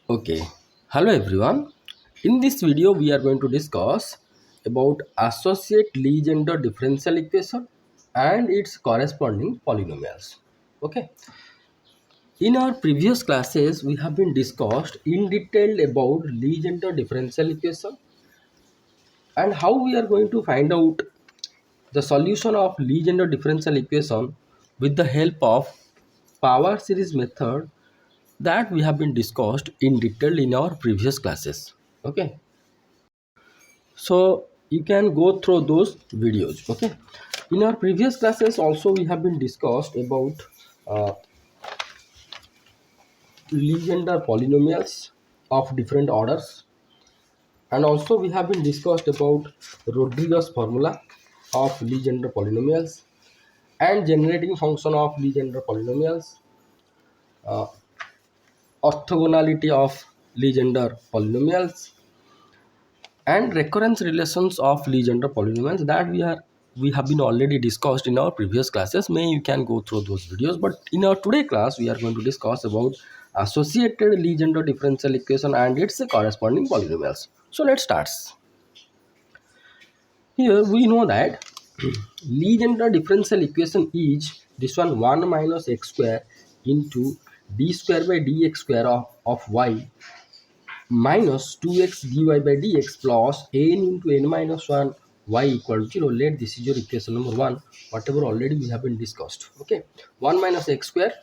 Okay, hello everyone. In this video, we are going to discuss about associate Legendre differential equation and its corresponding polynomials. Okay, in our previous classes, we have been discussed in detail about Legendre differential equation and how we are going to find out the solution of Legendre differential equation with the help of power series method that we have been discussed in detail in our previous classes. Okay, so you can go through those videos. Okay, in our previous classes also we have been discussed about uh, Legendre polynomials of different orders, and also we have been discussed about Rodriguez formula of Legendre polynomials and generating function of Legendre polynomials, uh, orthogonality of Legendre polynomials, and recurrence relations of Legendre polynomials that we have been already discussed in our previous classes. May you can go through those videos, but in our today class we are going to discuss about associated Legendre differential equation and its corresponding polynomials. So let's start. Here we know that Legendre differential equation is this one minus x square into d square by dx square of y minus 2x dy by dx plus n into n minus 1 y equal to 0. Let this is your equation number 1, whatever already we have been discussed. Okay, 1 minus x square,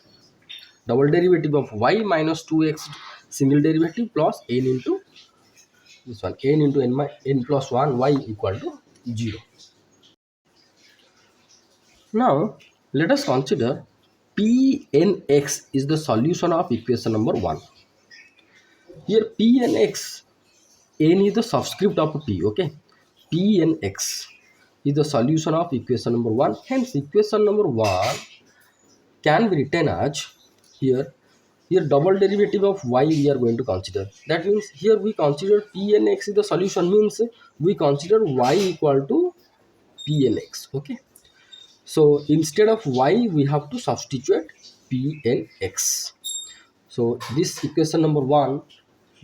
double derivative of y minus 2x single derivative plus n into this one, n into n plus 1 y equal to 0. Now let us consider Pnx is the solution of equation number 1. Here Pnx, n is the subscript of p. Okay, Pnx is the solution of equation number 1. Hence equation number 1 can be written as here double derivative of y we are going to consider. That means here we consider Pnx is the solution, means we consider y equal to Pnx. Okay, so instead of y we have to substitute Pnx. So this equation number 1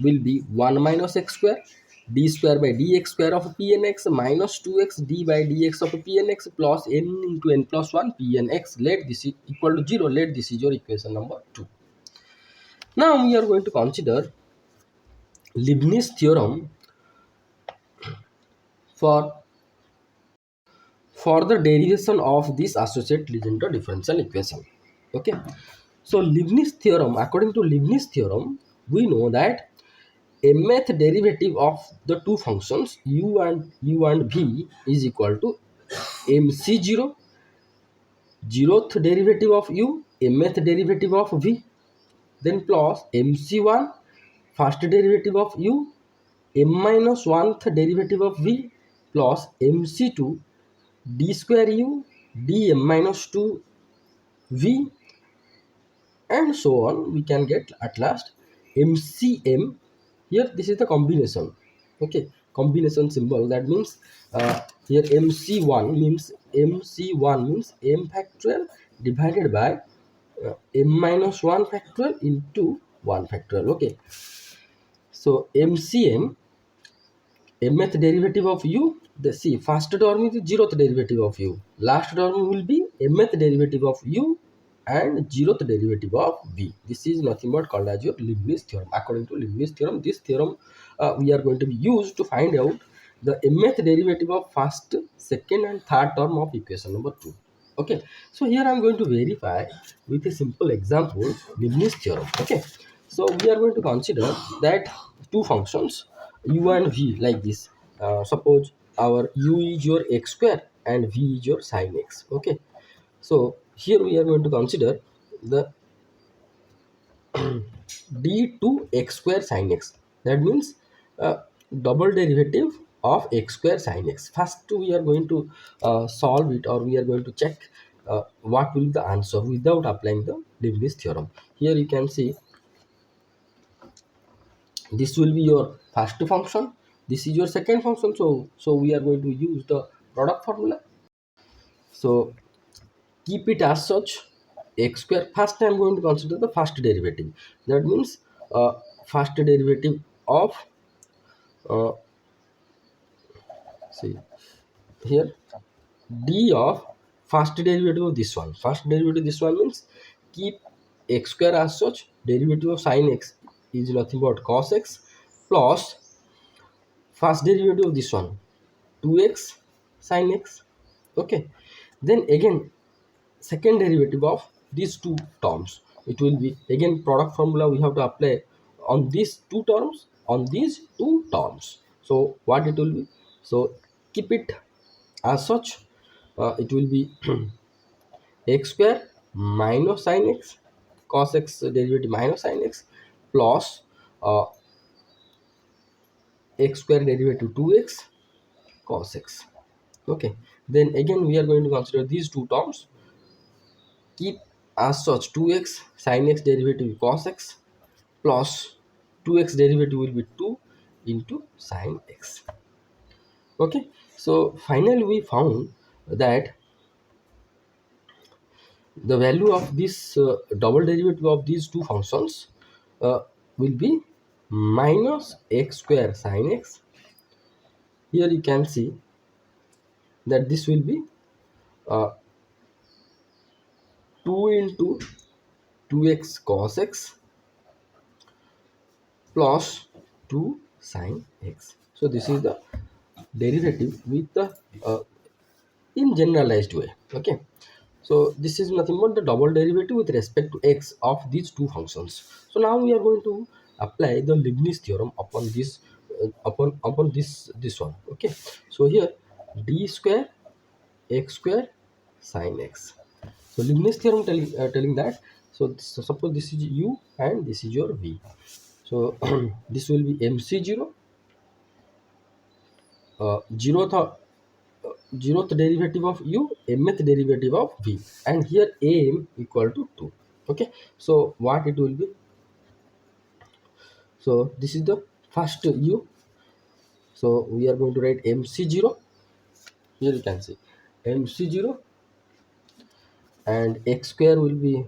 will be 1 minus x square d square by dx square of Pnx minus 2x d by dx of Pnx plus n into n plus 1 Pnx. Let this is equal to 0. Let this is your equation number 2. Now we are going to consider Leibniz theorem for the derivation of this associate Legendre differential equation. Okay, so Leibniz theorem, according to Leibniz theorem, we know that mth derivative of the two functions u and v is equal to mc0, zeroth derivative of u, mth derivative of v, then plus mc1, first derivative of u, m minus 1th derivative of v, plus mc2, d square u, dm minus 2 v, and so on. We can get at last mcm. Here this is the combination. Okay, combination symbol. That means here mc1 means m factorial divided by m minus 1 factorial into 1 factorial. Okay, so mcm, mth derivative of u, the see first term is 0th derivative of u, last term will be mth derivative of u and 0th derivative of v. This is nothing but called as your Leibniz theorem. According to Leibniz theorem, this theorem we are going to be used to find out the mth derivative of first, second and third term of equation number 2. Okay, so here I am going to verify with a simple example Leibniz theorem. Okay, so we are going to consider that two functions u and v like this. Suppose our u is your x square and v is your sin x. Okay, so here we are going to consider the d2 x square sin x. That means double derivative of x square sin x. First we are going to solve it, or we are going to check what will be the answer without applying the Leibniz theorem. Here you can see this will be your first function, this is your second function, so we are going to use the product formula. So keep it as such, x square. First I am going to consider the first derivative. That means first derivative of uh, see here d of first derivative of this one. First derivative this one means keep x square as such. Derivative of sin x is nothing but cos x plus first derivative of this one 2x sin x. Okay, then again second derivative of these two terms, it will be again product formula we have to apply on these two terms, on these two terms. So what it will be, so keep it as such, it will be x square minus sin x cos x derivative minus sin x plus uh, x square derivative 2x cos x. Okay, then again we are going to consider these two terms, keep as such 2x sin x derivative cos x plus 2x derivative will be 2 into sin x. Okay, so finally we found that the value of this double derivative of these two functions uh, will be minus x square sin x. Here you can see that this will be uh, 2 into 2x cos x plus 2 sin x. So this is the derivative with the in generalized way. Okay, so this is nothing but the double derivative with respect to x of these two functions. So now we are going to apply the Leibniz theorem upon this upon this one. Okay, so here d square x square sin x. So Leibniz theorem telling that, so suppose this is u and this is your v. So this will be mc0 zeroth zeroth derivative of u, mth derivative of v, and here am equal to 2. Okay, so what it will be, so this is the first u, so we are going to write mc0. Here you can see mc0 and x square will be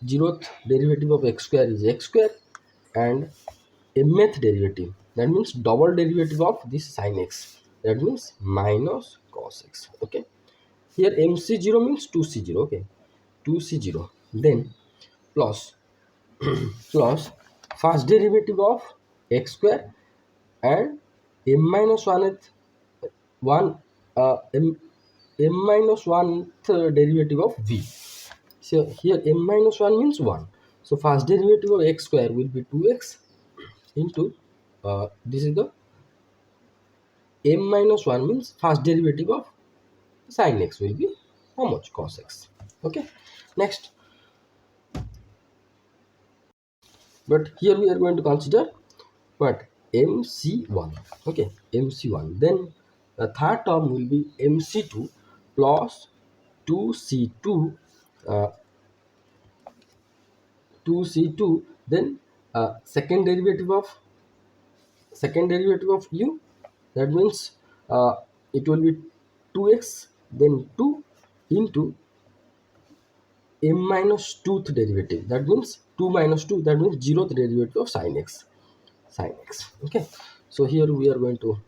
zeroth derivative of x square is x square, and mth derivative, that means double derivative of this sin x, that means minus cos x. Okay, here mc0 means 2c0. Okay, 2c0, then plus plus first derivative of x square and m minus 1th 1 m minus 1th derivative of v. So here m minus 1 means 1, so first derivative of x square will be 2x into this is the m minus 1 means first derivative of sin x will be how much, cos x. Okay, next, but here we are going to consider what, mc1. Okay, mc1, then the third term will be mc2 plus 2c2 uh, 2c2, then second derivative of u, that means uh, it will be 2x then 2 into m minus 2th derivative, that means 2 minus 2, that means 0th derivative of sin x. Okay, so here we are going to,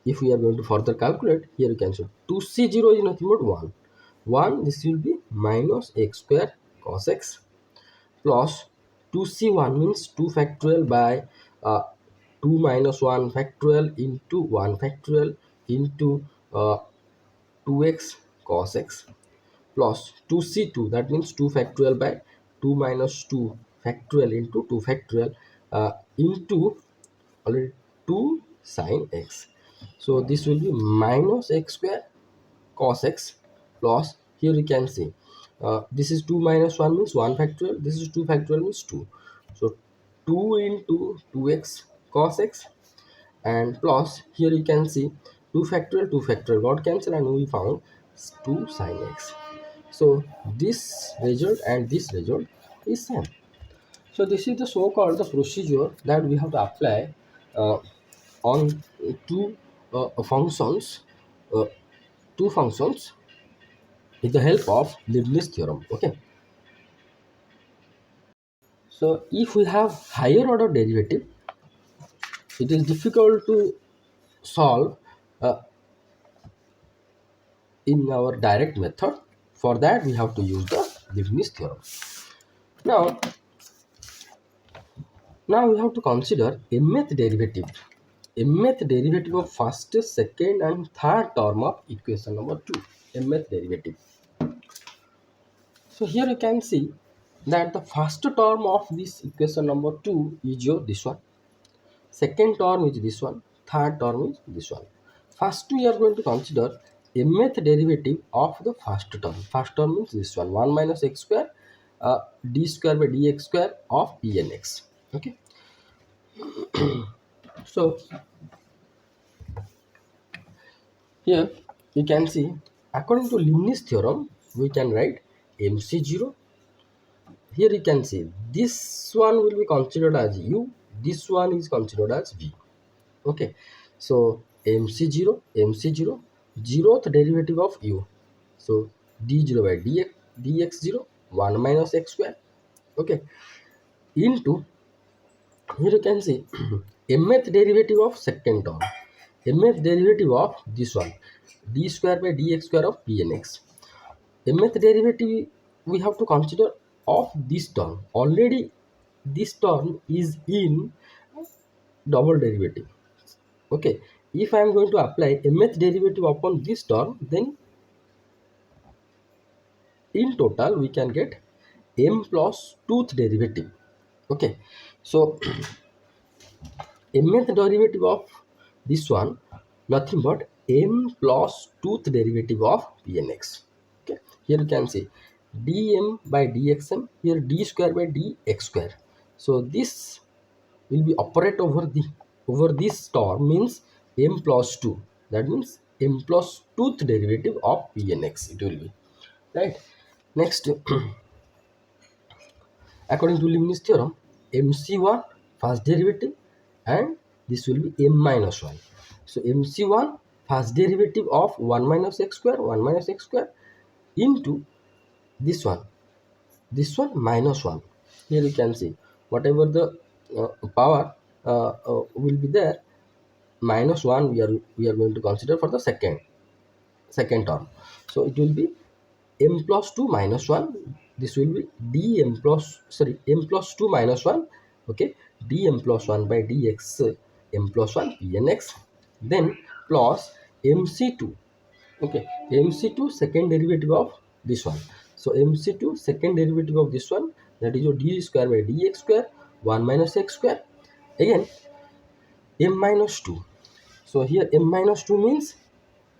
if we are going to further calculate, here you can show 2c0 is nothing but 1 1, this will be minus x square cos x plus 2c1 means 2 factorial by 2 minus 1 factorial into 1 factorial into 2x cos x plus 2c2, that means 2 factorial by 2 minus 2 factorial into 2 factorial into already 2 sin x. So this will be minus x square cos x plus, here you can see this is 2 minus 1 means 1 factorial, this is 2 factorial means 2, so 2 into 2x cos x, and plus here you can see 2 factorial got cancelled and we found 2 sin x. So this result and this result is same. So this is the so-called the procedure that we have to apply uh, on two functions, uh, two functions with the help of Leibniz theorem. Okay, So if we have higher order derivative, it is difficult to solve uh, in our direct method. For that we have to use the Leibniz theorem. Now, we have to consider mth derivative. Mth derivative of first, second and third term of equation number 2. Mth derivative. So here you can see that the first term of this equation number 2 is your this one. Second term is this one. Third term is this one. First we are going to consider mth derivative of the first term. First term means this one, 1 minus x square d square by dx square of p n x. Okay. So here you can see, according to Leibniz theorem, we can write MC0. Here you can see this one will be considered as U, this one is considered as V. Okay, so MC0, MC0, zeroth derivative of U. So d0 by dx0, 1 minus x square. Okay, into, here you can see mth derivative of second term, mth derivative of this one, d square by dx square of pnx. Mth derivative we have to consider of this term. Already this term is in double derivative. Okay, if I am going to apply mth derivative upon this term, then in total we can get m plus tooth derivative. Okay, so mth derivative of this one, nothing but m plus tooth derivative of pnx. Okay, here you can see dm by dxm, here d square by dx square. So this will be operate over this term, means m plus 2, that means m plus tooth derivative of pnx it will be, right? Next, according to Leibniz theorem, MC1 first derivative and this will be m minus 1. So MC1 first derivative of 1 minus x square, 1 minus x square into this one minus 1. Here you can see whatever the power will be there, minus 1 we are going to consider for the second term. So it will be m plus 2 minus 1, this will be m plus 2 minus 1. Okay, dm plus 1 by dx m plus 1 pnx, then plus mc2. Okay, mc2 second derivative of this one. So mc2 second derivative of this one, that is your d square by dx square, 1 minus x square, again m minus 2. So here m minus 2 means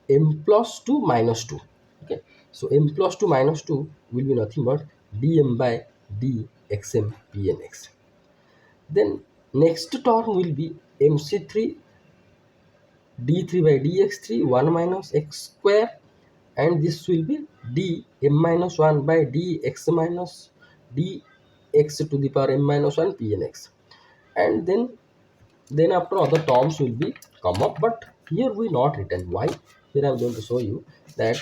m plus 2 minus 2. Okay, so m plus 2 minus 2 will be nothing but dm by dxm pnx. Then next term will be mc3 d3 by dx3, 1 minus x square, and this will be d m minus 1 by dx minus dx to the power m minus 1 pnx. And then after other terms will be come up, but here we not written. Why? Here I am going to show you that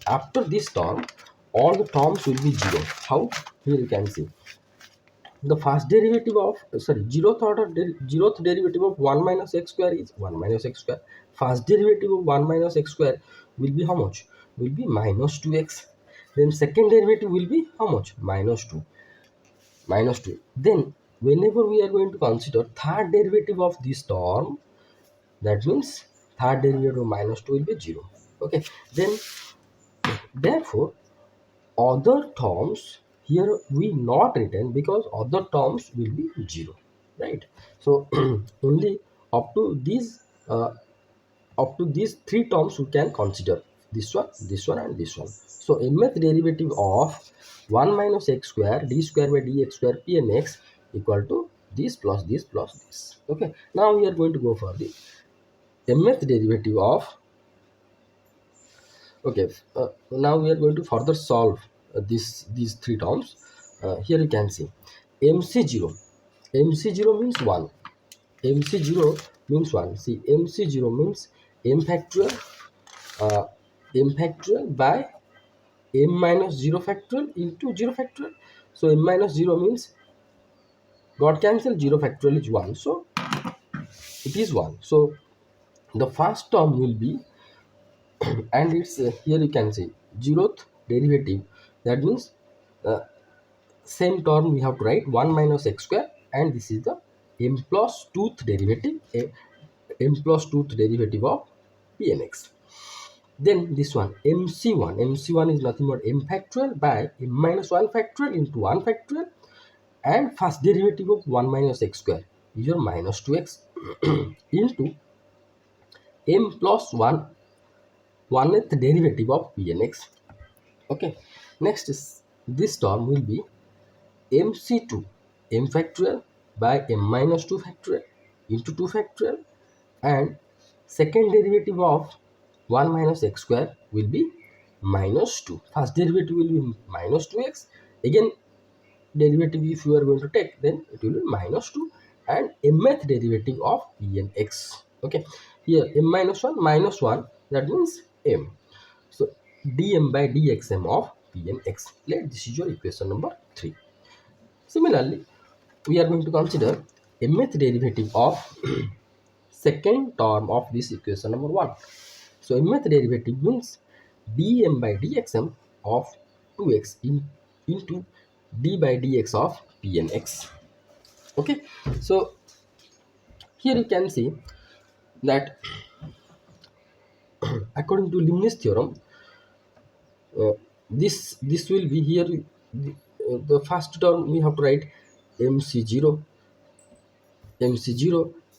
after this term all the terms will be zero. How? Here you can see the first derivative of zeroth derivative of 1 minus x square is 1 minus x square. First derivative of 1 minus x square will be how much? Will be minus 2x. Then second derivative will be how much? Minus 2. Then whenever we are going to consider third derivative of this term, that means third derivative of minus 2 will be 0. Okay, then therefore other terms here we not written because other terms will be 0, right? So only up to these three terms we can consider, this one and this one. So mth derivative of 1 minus x square d square by dx square pnx equal to this plus this plus this. Okay, now we are going to go for the mth derivative of, okay, now we are going to further solve these three terms. Here you can see mc0 means 1. mc0 means 1. See, mc0 means m factorial uh, by m minus 0 factorial into 0 factorial. So m minus 0 means Got cancel, 0 factorial is 1, so it is 1. So the first term will be and it's here you can see zeroth derivative, that means uh, same term we have to write 1 minus x square, and this is the m plus 2th derivative, m plus 2th derivative of pnx. Then this one mc1 is nothing but m factorial by m minus 1 factorial into 1 factorial, and first derivative of 1 minus x square is your minus 2x into m plus 1 1th derivative of pnx. Okay, next is this term will be mc2 m factorial by m minus 2 factorial into 2 factorial, and second derivative of 1 minus x square will be minus 2. First derivative will be minus 2x. Again, derivative if you are going to take, then it will be minus 2, and mth derivative of pnx. Okay, here m minus 1 minus 1, that means m. So dm by dxm of pnx. Let this is your equation number 3. Similarly, we are going to consider mth derivative of second term of this equation number 1. So mth derivative means dm by dxm of 2x into d by dx of pnx. Okay, so here you can see that according to Leibniz theorem, this will be here the first term we have to write mc0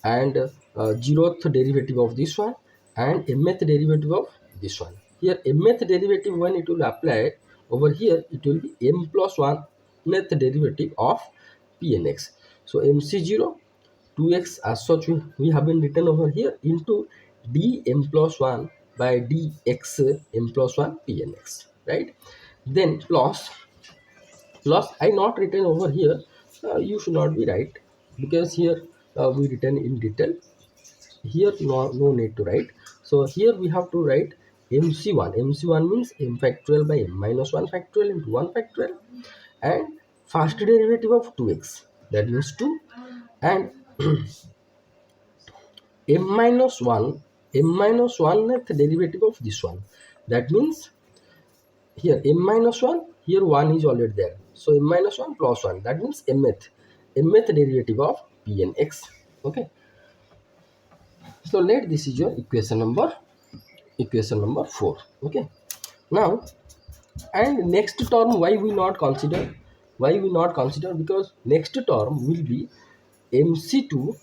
and 0th derivative of this one and mth derivative of this one. Here mth derivative, when it will apply over here, it will be m plus 1th derivative of pnx. So mc0 2x as such we have been written over here into d m plus 1 by dx m plus 1 pnx, right? Then plus I not written over here, you should not be right, because here we written in detail. Here no need to write. So here we have to write mc1 means m factorial by m minus 1 factorial into 1 factorial, and first derivative of 2x, that means 2, and m minus 1th derivative of this one, that means here m minus 1, here 1 is already there, so m minus 1 plus 1, that means mth derivative of pnx. Okay, so let this is your equation number 4. Okay, now, and next term why we not consider, because next term will be mc2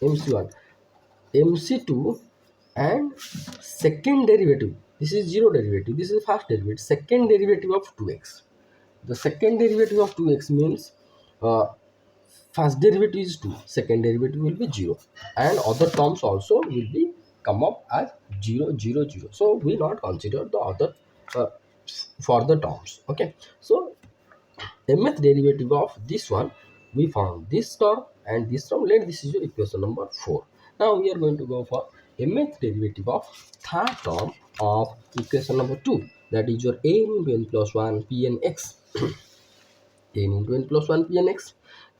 mc1 mc2 and second derivative, this is zero derivative, this is first derivative, second derivative of 2x. The second derivative of 2x means uh, first derivative is 2, second derivative will be 0, and other terms also will be come up as 0 0 0. So we not consider the other uh, further terms. Okay, so mth derivative of this one, we found this term and this term. Let this is your equation number 4. Now we are going to go for mth derivative of third term of equation number 2, that is your n into n plus 1 pnx. n into n plus 1 pnx.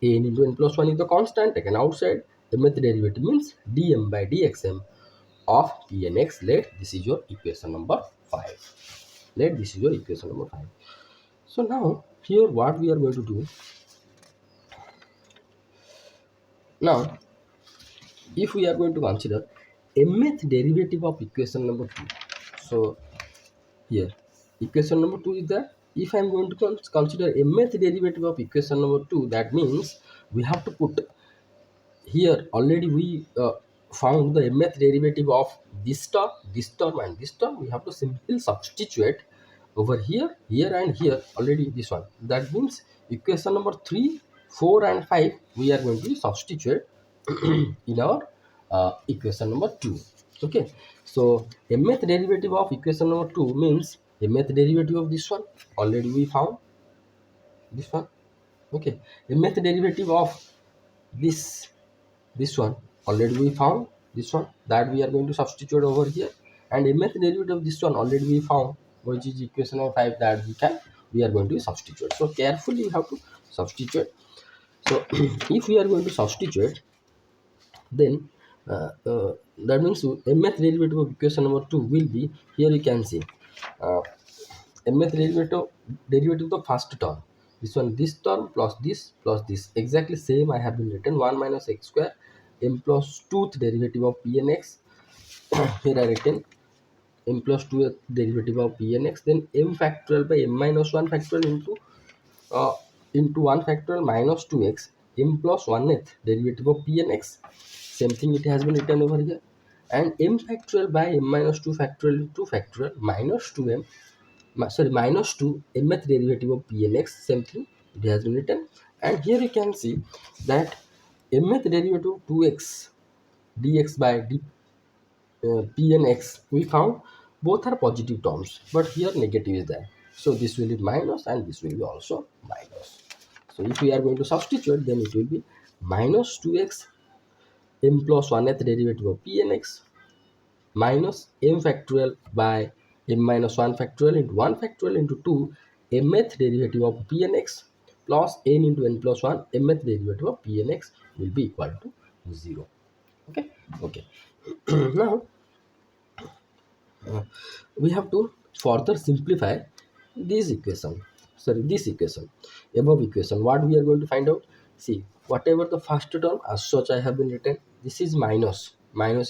n into n plus 1 is the constant taken outside. Mth derivative means dm by dxm of pnx. Let this is your equation number 5. Let this is your equation number 5. So now here what we are going to do now, if we are going to consider mth derivative of equation number 2. So here equation number 2 is that if I am going to consider mth derivative of equation number 2, that means we have to put here already we found the mth derivative of this term, and this term. We have to simply substitute over here, here and here already this one. That means equation number 3, 4 and 5 we are going to substitute in our equation number 2. Okay, so mth derivative of equation number 2 means mth derivative of this one already we found, this one. Okay, mth derivative of this one already we found, this one, that we are going to substitute over here, and mth derivative of this one already we found, which is equation number 5, that we are going to substitute. So carefully you have to substitute. So if we are going to substitute, then that means mth derivative of equation number 2 will be, here you can see uh, mth derivative of the first term, this one, this term plus this exactly same I have been written 1 minus x square m plus 2th derivative of p and x. Here I written m plus 2th derivative of p and x, then m factorial by m minus 1 factorial uh, into 1 factorial minus 2x m plus 1th derivative of p and x. Same thing it has been written over here. And m factorial by m minus 2 factorial into factorial minus 2m, minus 2 mth derivative of p and x. Same thing it has been written. And here you can see that mth derivative of 2x dx by p and x, we found both are positive terms, but here negative is there. So this will be minus and this will be also minus. So if we are going to substitute, then it will be minus 2x m plus 1th derivative of p and x minus m factorial by m minus 1 factorial into 1 factorial into 2 mth derivative of p and x plus n into n plus 1 mth derivative of p and x will be equal to 0. Okay. Okay. Now we have to further simplify this equation, above equation. What we are going to find out, see, whatever the first term as such I have been written, this is minus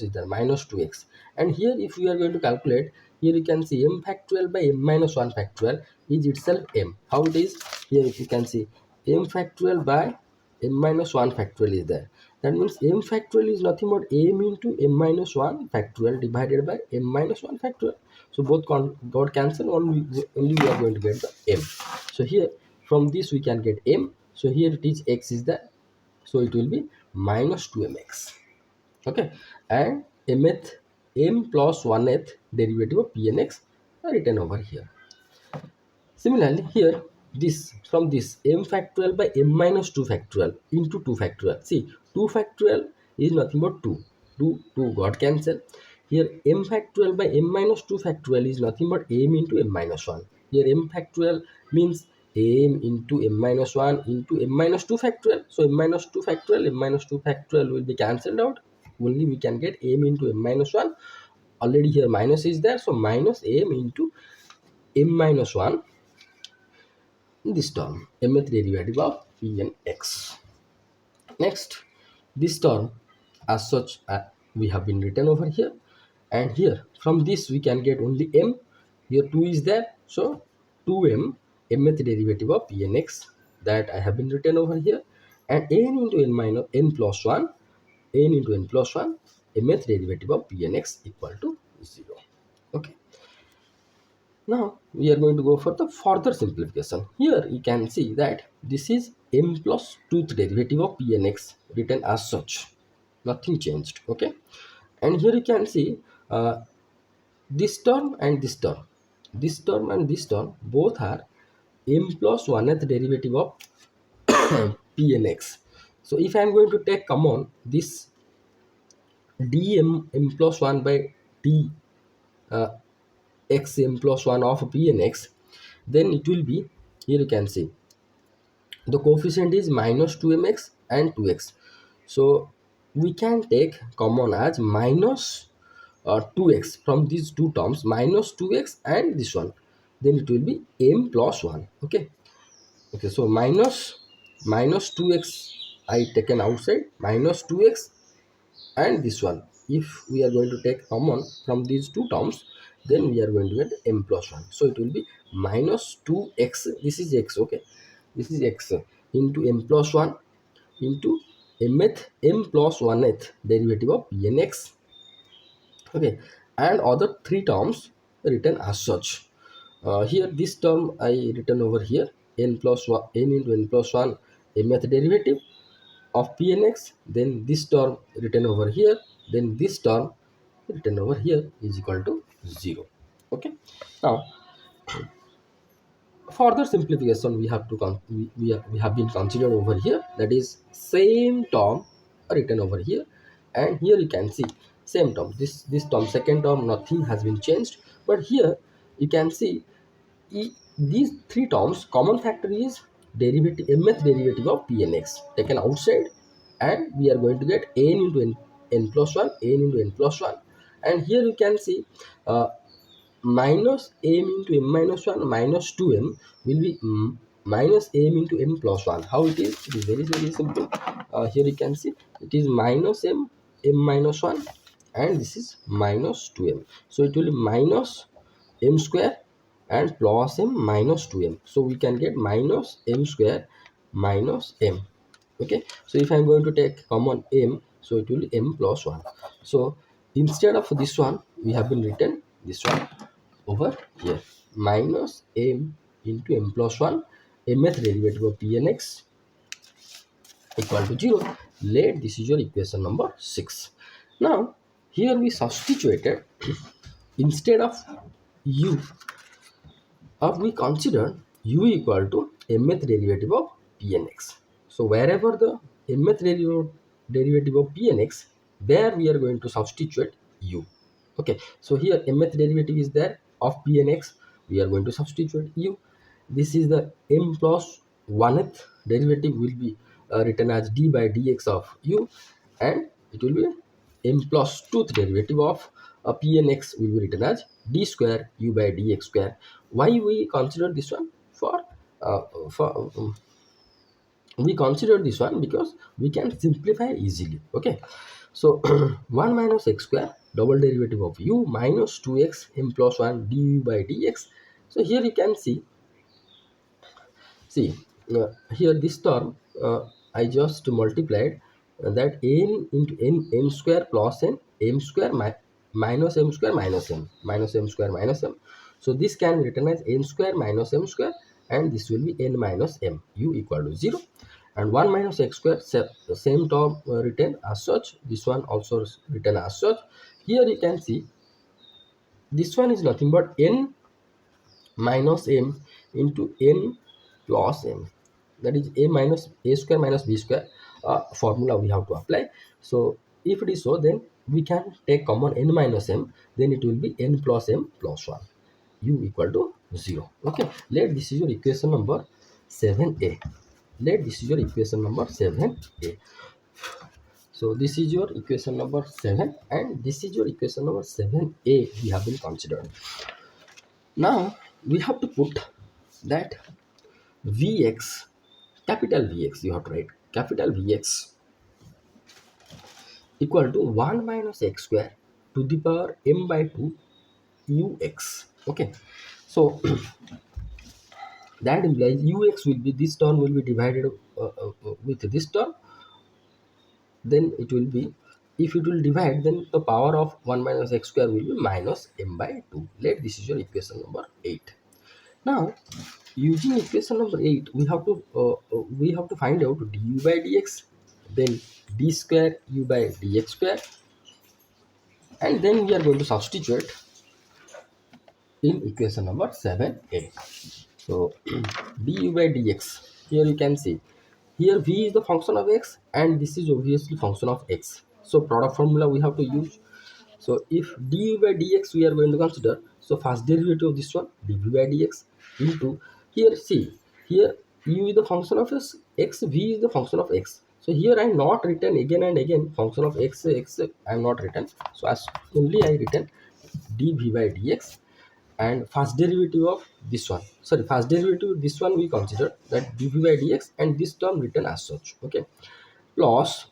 is there, minus 2x. And here if we are going to calculate, here you can see m factorial by m minus 1 factorial is itself m. How it is, here if you can see m factorial by m minus 1 factorial is there. That means m factorial is nothing but m into m minus 1 factorial divided by m minus 1 factorial. So both got cancelled, only we are going to get the m. So here from this we can get m. So here it is x is there. So it will be minus 2mx. Okay. And m plus 1th derivative of p and x are written over here. Similarly, here this from this m factorial by m minus 2 factorial into 2 factorial. See, 2 factorial is nothing but 2. 2 got cancelled. Here m factorial by m minus 2 factorial is nothing but m into m minus 1. Here m factorial means m into m minus 1 into m minus 2 factorial. So m minus 2 factorial, m minus 2 factorial will be cancelled out. Only we can get m into m minus 1. Already here minus is there. So minus m into m minus 1, this term mth derivative of p and x. Next, this term as such we have been written over here, and here from this we can get only m. Here 2 is there, so 2m mth derivative of p and x, that I have been written over here, and n into n minus n plus 1, n into n plus 1 mth derivative of p and x equal to 0. Okay. Now we are going to go for the further simplification. Here you can see that this is m plus 2th derivative of p and x written as such. Nothing changed. Okay. And here you can see this term and this term. This term and this term both are m plus 1th derivative of p and x. So if I am going to take common this dm m plus 1 by d x m plus 1 of p and x, then it will be, here you can see the coefficient is minus 2mx and 2x. So we can take common as minus 2x from these two terms, minus 2x and this one, then it will be m plus 1. Okay. Okay, so minus 2x I taken outside, minus 2x and this one, if we are going to take common from these two terms, then we are going to get m plus 1. So it will be minus 2x, this is x. Okay, this is x into m plus 1 into m plus 1th derivative of p and x. Okay, and other three terms written as such. Here this term I written over here, n plus 1, n into n plus 1 mth derivative of p and x, then this term written over here, then this term written over here is equal to 0. Okay. Now further simplification we have to we have been considered over here, that is same term written over here, and here you can see same term, this term, second term, nothing has been changed, but here you can see these three terms common factor is derivative mth derivative of pnx taken outside, and we are going to get n into n plus 1, n into n plus 1. And here you can see uh, minus m into m minus 1 minus 2m will be minus m into m plus 1. How it is? It is very, very simple. Here you can see it is minus m minus 1, and this is minus 2m. So it will be minus m square and plus m minus 2m. So we can get minus m square minus m. Okay, so if I'm going to take common m, so it will be m plus 1. So instead of this one, we have been written this one over here, minus m into m plus 1, mth derivative of pnx equal to 0. Let this is your equation number 6. Now here we substituted instead of u, or we consider u equal to mth derivative of pnx. So wherever the mth derivative of pnx, there we are going to substitute u. Okay, so here mth derivative is there of pnx, we are going to substitute u. This is the m plus 1th derivative will be written as d by dx of u, and it will be m plus 2th derivative of pnx will be written as d square u by dx square. Why we consider this one? For we consider this one because we can simplify easily. Okay, so 1 minus x square double derivative of u minus 2x m plus 1 du by dx. So here you can see here this term I just multiplied that n into n square plus n m square minus m square minus m square minus m. So this can be written as n square minus m square, and this will be n minus m, u equal to 0. And 1 minus x square, the same term written as such, this one also written as such. Here you can see this one is nothing but n minus m into n plus m, that is a minus a square minus b square formula we have to apply. So if it is so, then we can take common n minus m, then it will be n plus m plus 1, u equal to 0. Okay, let this is your equation number 7a. Let this is your equation number 7a. So this is your equation number 7, and this is your equation number 7a we have been considered. Now we have to put that Vx, capital Vx, you have to write capital Vx equal to 1 minus x square to the power m by 2 ux. Okay, so that implies ux will be, this term will be divided with this term, then it will be, if it will divide, then the power of 1 minus x square will be minus m by 2. Let this is your equation number 8. Now using equation number 8, we have to find out du by dx, then d square u by dx square, and then we are going to substitute in equation number 7a. So du by dx, here you can see, here v is the function of x and this is obviously function of x, so product formula we have to use. So if du by dx we are going to consider, so first derivative of this one dv by dx into, here see, here u is the function of x, v is the function of x. So here I am not written again and again function of x I am not written, so as only I written dv by dx, and first derivative of this one, sorry, first derivative of this one we consider that dv by dx, and this term written as such. Okay, plus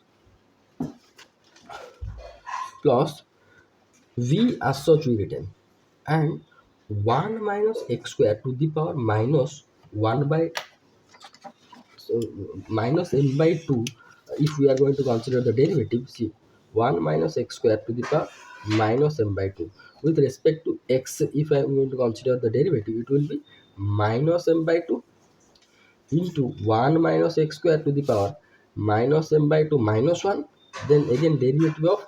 v as such we written, and 1 minus x square to the power minus 1 by, so minus m by 2. If we are going to consider the derivative, see, 1 minus x square to the power minus m by 2 with respect to x. If I am going to consider the derivative, it will be minus m by 2 into 1 minus x square to the power minus m by 2 minus 1, then again derivative of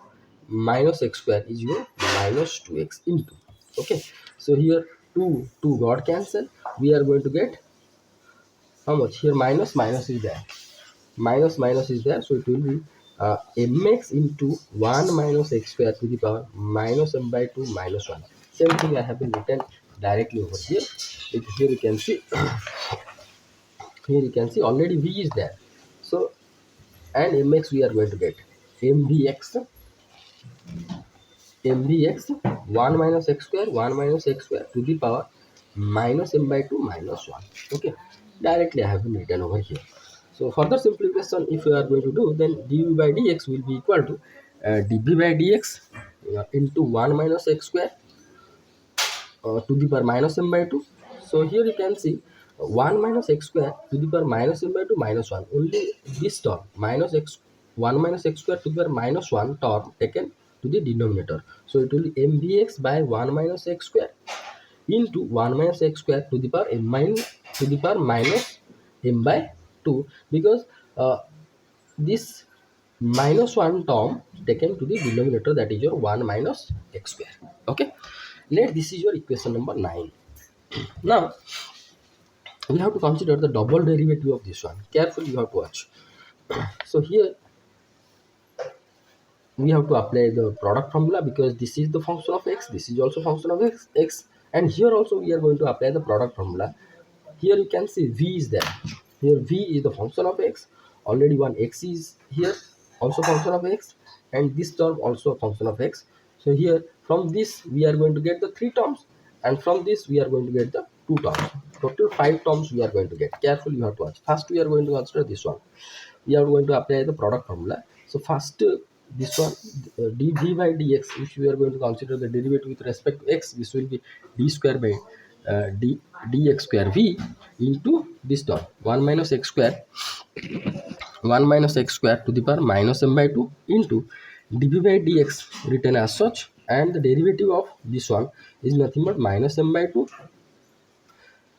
minus x square is your minus 2x into. Okay, so here 2 got cancel, we are going to get how much? Here minus is there, minus is there, so it will be mx into 1 minus x square to the power minus m by 2 minus 1. Same thing I have been written directly over here. Here you can see here you can see already v is there. So and mx we are going to get mdx, mdx 1 minus x square, 1 minus x square to the power minus m by 2 minus 1. Okay, directly I have been written over here. So further simplification if you are going to do, then dv by dx will be equal to dv by dx into 1 minus x square to the power minus m by 2. So here you can see 1 minus x square to the power minus m by 2 minus 1. Only this term minus x 1 minus x square to the power minus 1 term taken to the denominator. So it will be mdx by 1 minus x square into 1 minus x square to the power m minus to the power minus m by 2, because this minus 1 term taken to the denominator, that is your 1 minus x square. Okay, let this is your equation number 9. Now we have to consider the double derivative of this one. Carefully you have to watch. So here we have to apply the product formula, because this is the function of x, this is also function of x, and here also we are going to apply the product formula. Here you can see v is there. Here v is the function of x. Already one x is here, also function of x, and this term also a function of x. So here from this we are going to get the 3 terms, and from this we are going to get the 2 terms. Total 5 terms we are going to get. Carefully you have to watch. First we are going to consider this one. We are going to apply the product formula. So first this one dv by dx, if we are going to consider the derivative with respect to x, this will be d square by dx square v into this term 1 minus x square, 1 minus x square to the power minus m by 2 into dv by dx written as such, and the derivative of this one is nothing but minus m by 2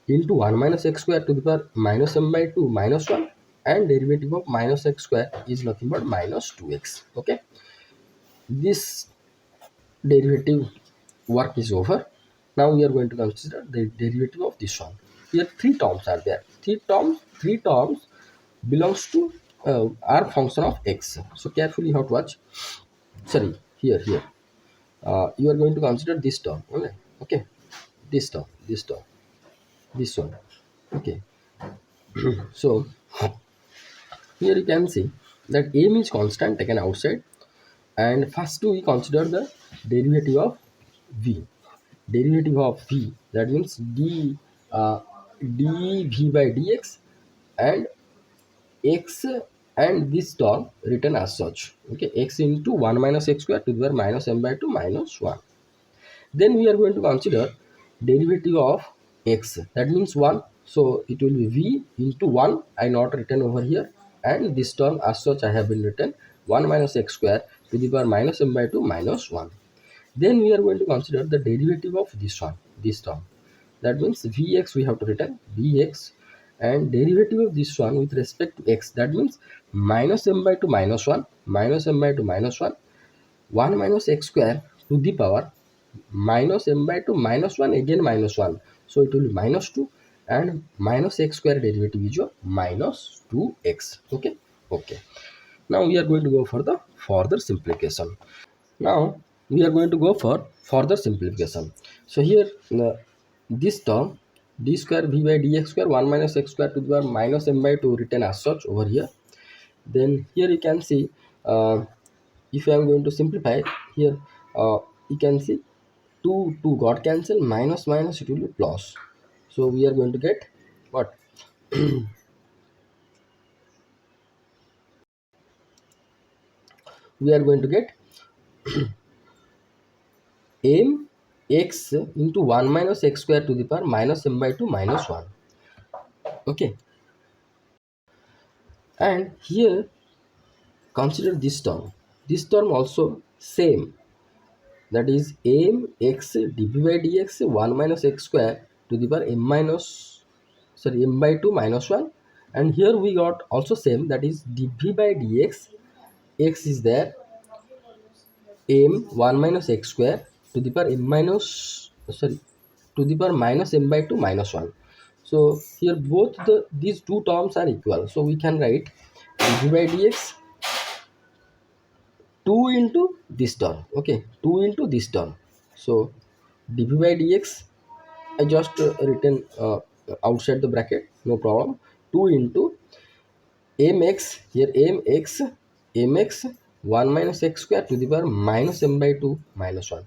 into 1 minus x square to the power minus m by 2 minus 1, and derivative of minus x square is nothing but minus 2x. Okay, this derivative work is over. Now we are going to consider the derivative of this one. Here 3 terms are there. 3 terms belongs to are function of x. So carefully you have to watch. Sorry, here you are going to consider this term. Okay, okay, this term, this one. Okay, so here you can see that m is constant taken outside, and first we consider the derivative of v. Derivative of v, that means dv by dx and x, and this term written as such. Okay, x into 1 minus x square to the power minus m by 2 minus 1. Then we are going to consider derivative of x, that means 1. So it will be v into 1, I not written over here, and this term as such I have been written 1 minus x square to the power minus m by 2 minus 1. Then we are going to consider the derivative of this one, this term. That means vx we have to written vx, and derivative of this one with respect to x, that means minus m by 2 minus 1, minus m by 2 minus 1, 1 minus x square to the power minus m by 2 minus 1, again minus 1. So it will be minus 2, and minus x square derivative is your minus 2x. Okay, okay. Now we are going to go for the further simplification. Now we are going to go for further simplification. So here this term d square v by dx square 1 minus x square to the power minus m by 2 written as such over here. Then here you can see if I am going to simplify here, you can see 2 got cancel, minus minus it will be plus. So we are going to get what? We are going to get m x into 1 minus x square to the power minus m by 2 minus 1. Okay, and here consider this term also same, that is m x dv by dx 1 minus x square to the power m minus, sorry, m by 2 minus 1, and here we got also same, that is dv by dx, x is there, m 1 minus x square to the power m minus, sorry, to the power minus m by 2 minus 1. So here both these two terms are equal, so we can write dv by dx 2 into this term. Okay, 2 into this term. So dv by dx I just written outside the bracket, no problem. 2 into mx, here mx 1 minus x square to the power minus m by 2 minus 1.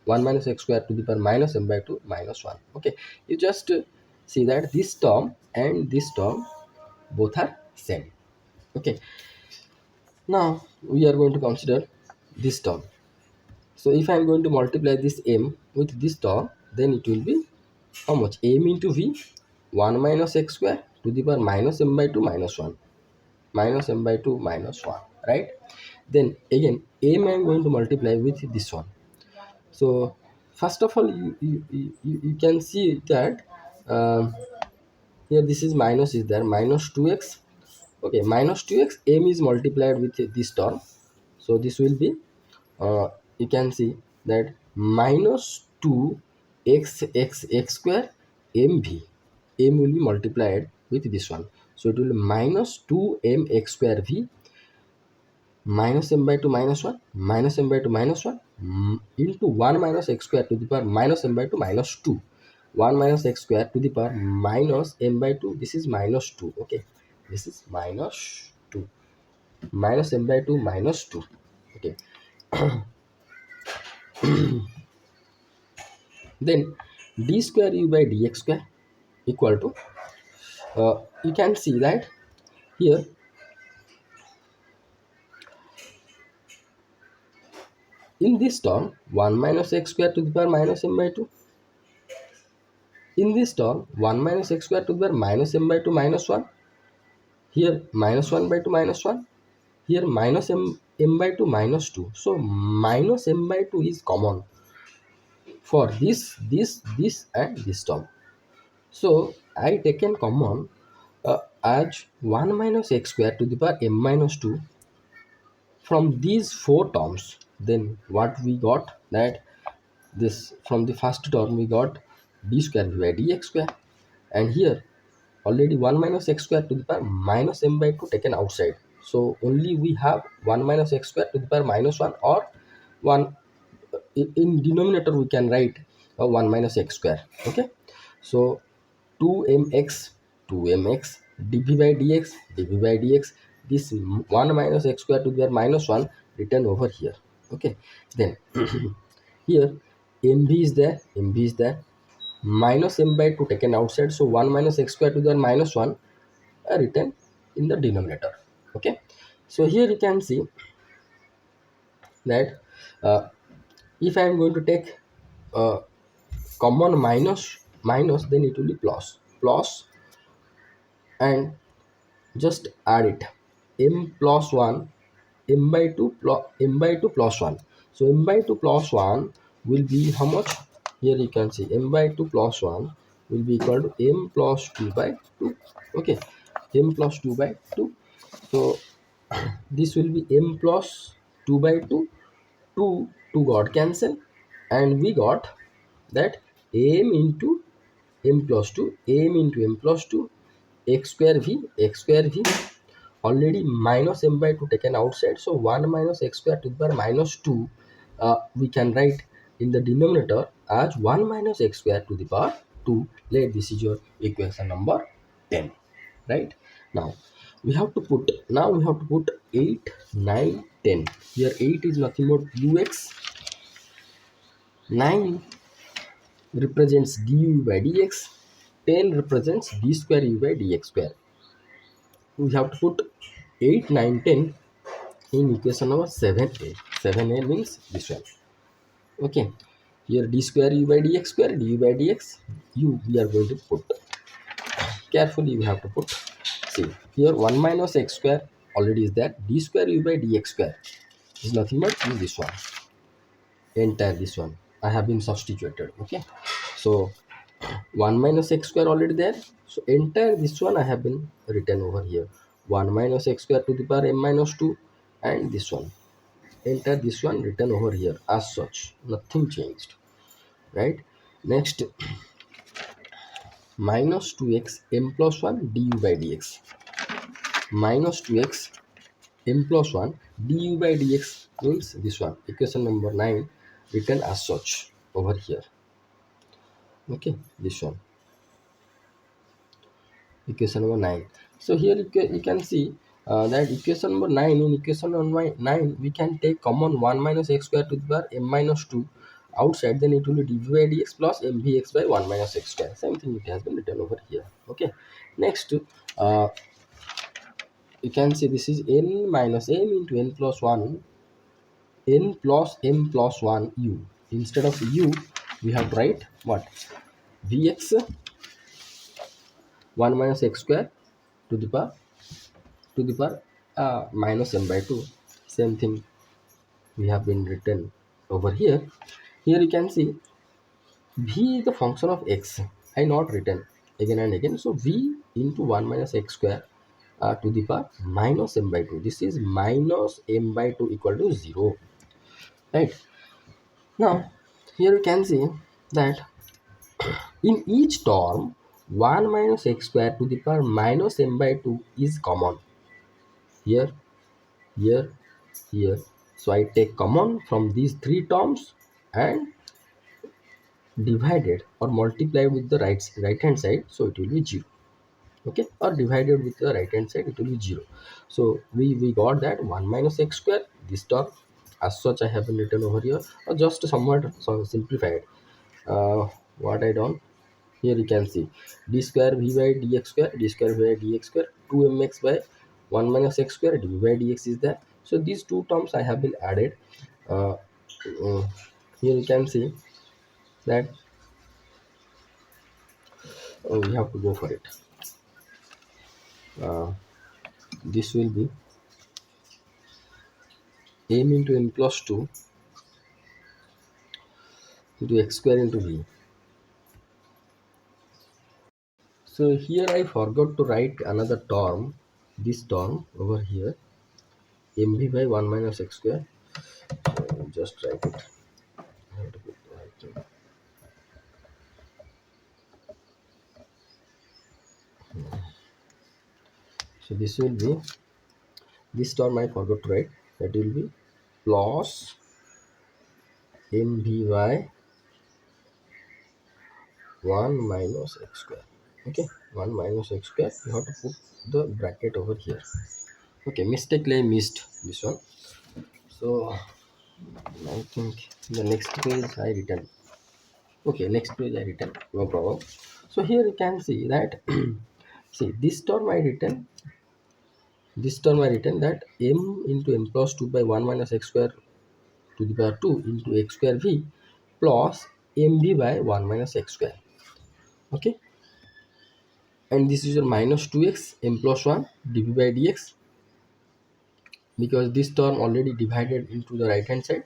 1 minus x square to the power minus m by 2 minus 1. Okay, you just see that this term and this term both are same. Okay, now we are going to consider this term. So if I am going to multiply this m with this term, then it will be how much? M into v 1 minus x square to the power minus m by 2 minus 1, minus m by 2 minus 1, right? Then again m I am going to multiply with this one. So first of all, you can see that here this is minus is there, minus 2x. Okay, minus 2x, m is multiplied with this term, so this will be you can see that minus 2 x square mv, m will be multiplied with this one, so it will be minus 2 m x square v minus m by 2 minus 1 minus m by 2 minus 1 into 1 minus x square to the power minus m by 2 minus 2, 1 minus x square to the power minus m by 2, this is minus 2. Okay, this is minus 2, minus m by 2 minus 2. Okay, then d square u by dx square equal to you can see that here in this term 1 minus x square to the power minus m by 2, in this term 1 minus x square to the power minus m by 2 minus 1, here minus 1 by 2 minus 1, here minus m by 2 minus 2, so minus m by 2 is common for this and this term, so I taken common as 1 minus x square to the power m minus 2 from these four terms. Then what we got, that this from the first term we got d square by dx square, and here already 1 minus x square to the power minus m by 2 taken outside, so only we have 1 minus x square to the power minus 1 or 1 in denominator we can write 1 minus x square. Okay, so 2mx 2mx dv by dx, this 1 minus x square to the power minus 1 written over here. Okay, then here mv is there minus m by 2 taken outside, so 1 minus x square to the power minus 1 written in the denominator. Okay, so here you can see that if I am going to take common minus, then it will be plus and just add it, m plus 1 m by 2 plus m by 2 plus 1, so m by 2 plus 1 will be how much? Here you can see m by 2 plus 1 will be equal to m plus 2 by 2. Okay, m plus 2 by 2, so this will be m plus 2 by 2, 2 got cancel, and we got that m into m plus 2, m into m plus 2, x square v already minus m by 2 taken outside, so 1 minus x square to the power minus 2 we can write in the denominator as 1 minus x square to the power 2. Let this is your equation number 10, right? Now we have to put 8 9 10, here 8 is nothing but ux, 9 represents du by dx, 10 represents d square u by dx square. We have to put 8 9 10 in equation number 7a. 7a means this one. Okay, here d square u by dx square, du by dx, u we are going to put carefully, we have to put, see here 1 minus x square already is there, d square u by dx square is nothing but this one, entire this one I have been substituted. Okay, so 1 minus x square already there, so entire this one I have been written over here, 1 minus x square to the power m minus 2, and this one, enter this one written over here as such, nothing changed, right? Next, minus 2x m plus 1 du by dx, minus 2x m plus 1 du by dx means this one, equation number 9 written as such over here. Okay, this one. equation number 9. So here you can see that equation number 9, in equation number 9 we can take common 1 minus x square to the power m minus 2 outside, then it will be dv by dx plus mvx by 1 minus x square. Same thing it has been written over here. Okay, next you can see this is n minus m into n plus 1, n plus m plus 1 u. Instead of u we have to write what, vx 1 minus x square to the power minus m by 2. Same thing we have been written over here. Here you can see v is the function of x. I not written again and again. So v into 1 minus x square to the power minus m by 2. This is minus m by 2 equal to 0. Right. Now here you can see that in each term 1 minus x square to the power minus m by 2 is common. Here, here, here. So I take common from these three terms and divided or multiplied with the right hand side, so it will be 0. Okay, or divided with the right hand side, it will be 0. So we got that 1 minus x square, this term as such I have written over here, or just somewhat simplified. What I done here, you can see d square v by dx square, d square v by dx square, 2mx by 1 minus x square, dv by dx is there. So these two terms I have been added. uh, Here you can see that we have to go for it. uh, this will be m into n plus 2 into x square into v. So here I forgot to write another term, this term over here, mv by 1 minus x square. So just write it. I have to put the right thing. So this will be, this term I forgot to write, that will be plus mv by 1 minus x square. Okay, 1 minus x square, you have to put the bracket over here. Okay, mistakenly I missed this one. So I think the next page I written. Okay, next page I written, no problem. So here you can see that see this term I written that m into n plus 2 by 1 minus x square to the power 2 into x square v plus mv by 1 minus x square. Okay, and this is your minus 2x m plus 1 dv by dx, because this term already divided into the right hand side,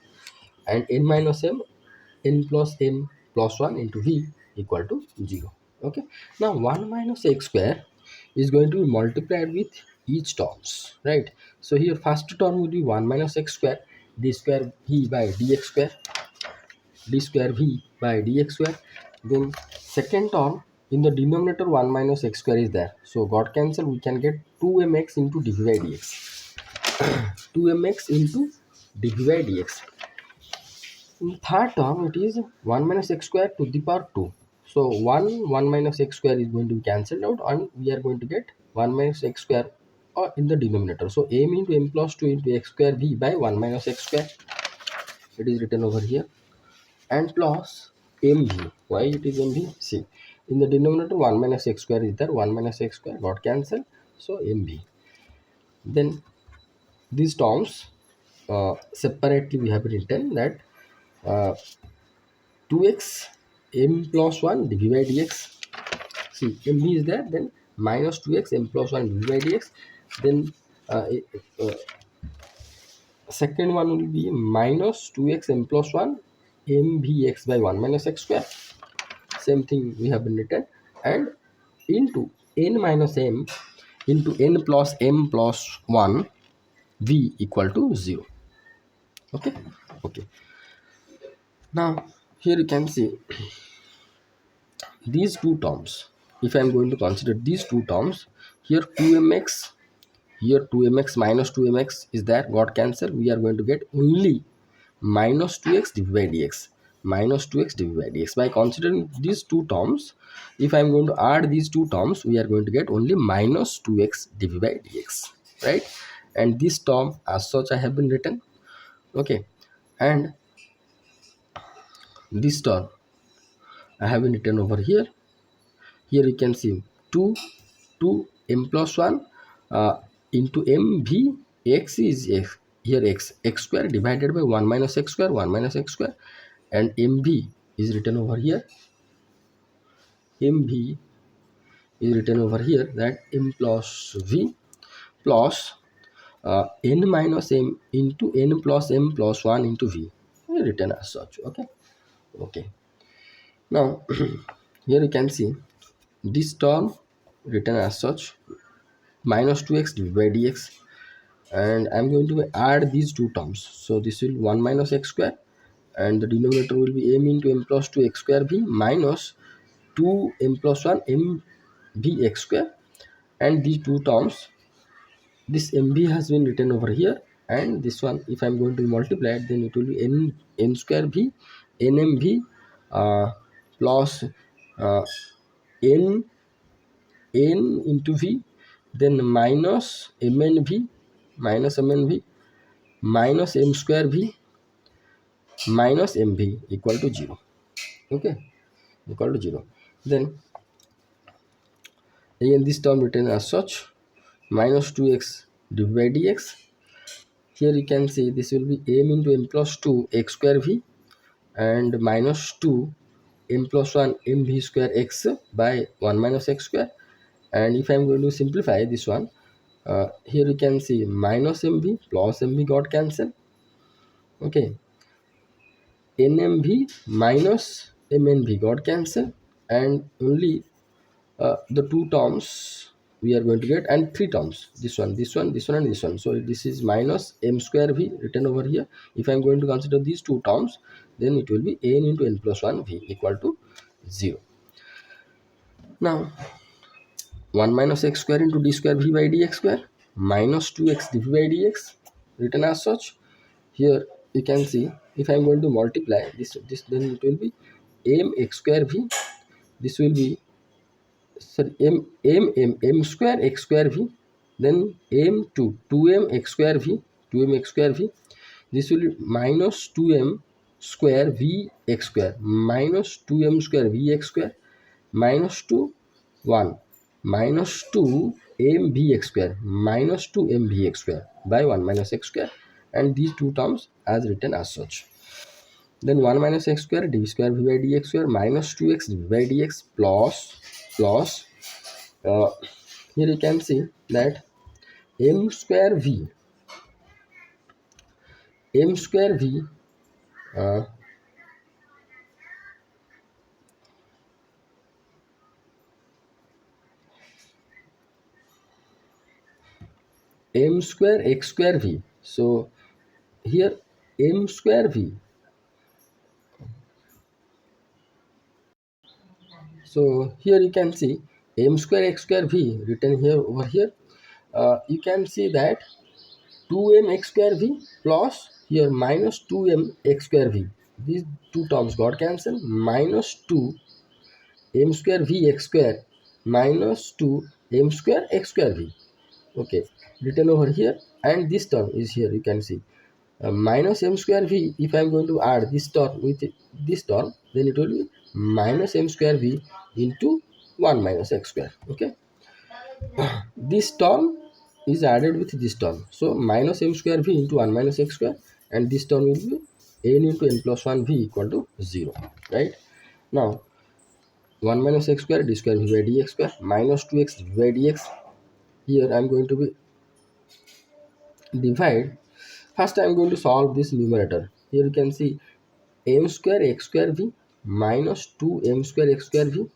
and n minus m, n plus m plus 1 into v equal to 0. Okay, now 1 minus x square is going to be multiplied with each terms, right? So here first term will be 1 minus x square d square v by dx square, d square v by dx square. Then second term, in the denominator 1 minus x square is there, so got cancel, we can get 2mx into dv by dx. 2mx into dv by dx. In third term, it is 1 minus x square to the power 2. So 1 minus x square is going to be cancelled out, and we are going to get 1 minus x square in the denominator. So m into m plus 2 into x square v by 1 minus x square, it is written over here, and plus mv. Why it is mv? See, in the denominator 1 minus x square is there, 1 minus x square got cancelled, so mv. Then these terms separately we have written that 2x m plus 1 dv by dx. See, mv is there, then minus 2x m plus 1 dv by dx. Then uh, second one will be minus 2x m plus 1 mvx by 1 minus x square. Same thing we have been written, and into n minus m into n plus m plus 1 v equal to 0. Okay, okay. Now here you can see these two terms. If I am going to consider these two terms, here 2mx, here 2mx minus 2mx is there, got cancelled, we are going to get only minus 2x dv by dx. minus 2x dv by dx. By considering these two terms, if I am going to add these two terms, we are going to get only minus 2x dv by dx, right? And this term as such I have been written, okay, and this term I have been written over here. Here you can see 2 m plus 1 into mv x is x, here x square divided by 1 minus x square, 1 minus x square, and mv is written over here, mv is written over here, that m plus v plus n minus m into n plus m plus 1 into v, written as such. Okay, okay. Now here you can see this term written as such, minus 2x dv by dx, and I'm going to add these two terms. So this will 1 minus x square, and the denominator will be m into m plus 2 x square v minus 2 m plus 1 m v x square, and these two terms, this mv has been written over here, and this one if I'm going to multiply it, then it will be n square v nmv plus uh, n into v, then minus mnv minus mnv minus m square v minus mv equal to 0. Okay, equal to 0. Then again this term written as such, minus 2x dv by dx. Here you can see this will be m into m plus 2 x square v and minus 2 m plus 1 mv square x by 1 minus x square. And if I am going to simplify this one, here you can see minus mv plus mv got cancelled. Okay, nmv minus mnv got cancelled, and only the two terms we are going to get, and three terms, this one, this one, this one, and this one. So this is minus m square v written over here. If I am going to consider these two terms, then it will be n into n plus 1 v equal to 0. Now 1 minus x square into d square v by dx square minus 2x dv by dx, written as such. Here you can see if I am going to multiply this, then it will be m x square v, this will be, sorry, m square x square v, then m to 2m x square v, 2m x square v, this will be minus 2m square v x square minus 2m square v x square minus 2 1 minus 2 m v x square minus 2 m v x square by 1 minus x square, and these two terms as written as such. Then 1 minus x square d square v by dx square minus 2x dv by dx plus uh, here you can see that m square v m square v uh, m square x square v. So here m square v, so here you can see m square x square v written here over here. You can see that 2m x square v plus here minus 2m x square v, these two terms got cancelled, minus 2 m square v x square minus 2 m square x square v, okay, written over here. And this term is here, you can see minus m square v. If I am going to add this term with this term, then it will be minus m square v into 1 minus x square. Okay, this term is added with this term, so minus m square v into 1 minus x square, and this term will be n into n plus 1 v equal to 0, right? Now 1 minus x square d square v by dx square minus 2x d by dx. Here I am going to be divide. First I am going to solve this numerator. Here you can see m square x square v minus 2 m square x square v,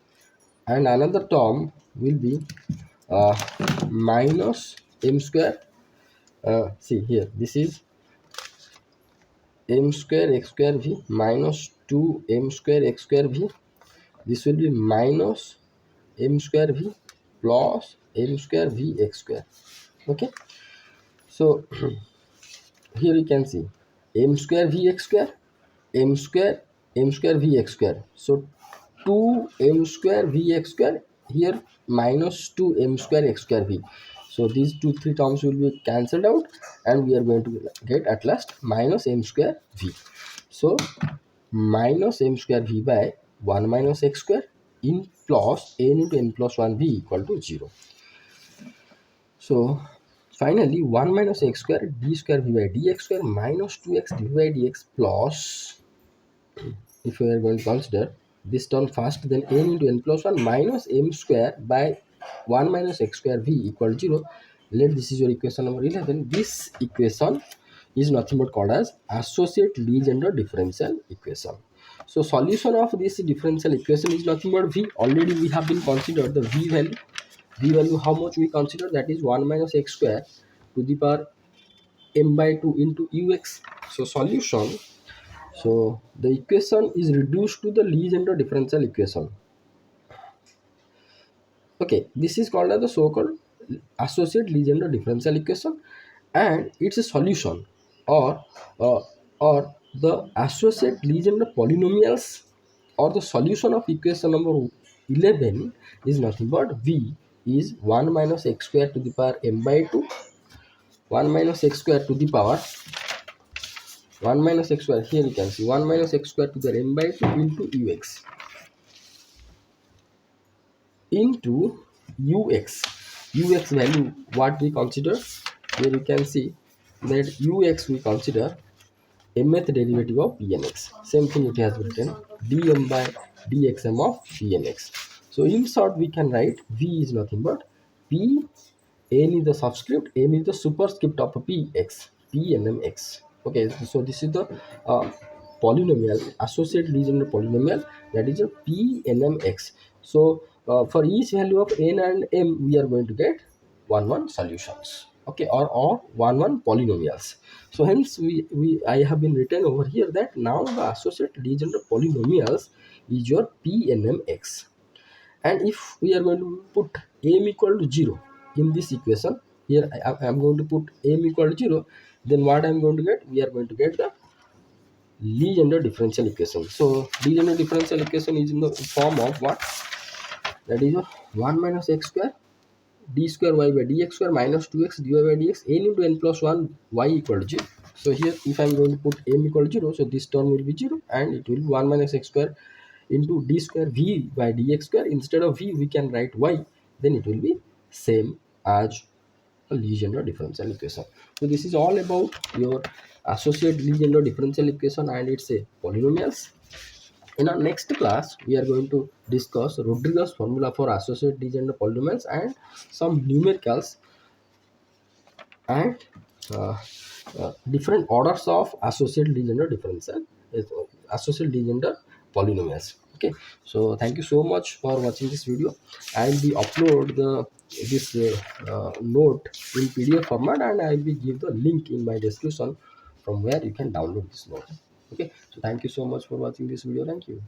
and another term will be uh, minus m square, see here, this is m square x square v minus 2 m square x square v, this will be minus m square v plus m square v x square. Okay, so here you can see m square v x square, m square m square vx square. So 2m square vx square, here minus 2m square x square v. So these two three terms will be cancelled out, and we are going to get at last minus m square v. So minus m square v by 1 minus x square in plus n into n plus 1 v equal to 0. So finally 1 minus x square d square v by dx square minus 2x dv by dx plus, if we are going to consider this term first, then n into n plus 1 minus m square by 1 minus x square v equal to 0. Let this is your equation number 11. This equation is nothing but called as associate Legendre differential equation. So solution of this differential equation is nothing but v. Already we have been considered the v value. V value how much we consider, that is 1 minus x square to the power m by 2 into ux. So solution, so the equation is reduced to the Legendre differential equation. Okay, this is called as the so-called associate Legendre differential equation, and its a solution, or uh, or the associate Legendre polynomials, or the solution of equation number 11 is nothing but v is 1 minus x square to the power m by 2, 1 minus x square to the power 1 minus x square, here you can see 1 minus x square to the m by 2 into ux, into ux value what we consider, here you can see that ux we consider mth derivative of pnx. Same thing it has written dm by dxm of pnx. So in short we can write v is nothing but p, n is the subscript, m is the superscript of px, p and mx. Okay, so this is the polynomial, associate Legendre polynomial, that is a p n m x. So for each value of n and m we are going to get one solutions, okay, or one polynomials. So hence we I have been written over here that now the associate Legendre polynomials is your p n m x. And if we are going to put m equal to 0 in this equation, here I am going to put m equal to 0, then what I am going to get, we are going to get the Legendre differential equation. So Legendre differential equation is in the form of what, that is 1 minus x square d square y by dx square minus 2x dy by dx n into n plus 1 y equal to 0. So here if I am going to put m equal to 0, so this term will be 0, and it will be 1 minus x square into d square v by dx square. Instead of v we can write y, then it will be same as a Legendre differential equation. So this is all about your associate Legendre differential equation and its polynomials. In our next class, we are going to discuss Rodriguez formula for associate Legendre polynomials and some numericals, and uh, different orders of associate Legendre differential, associate Legendre polynomials. Okay, so thank you so much for watching this video. I will be upload the this note in PDF format, and I will be give the link in my description from where you can download this note. Okay, so thank you so much for watching this video. Thank you.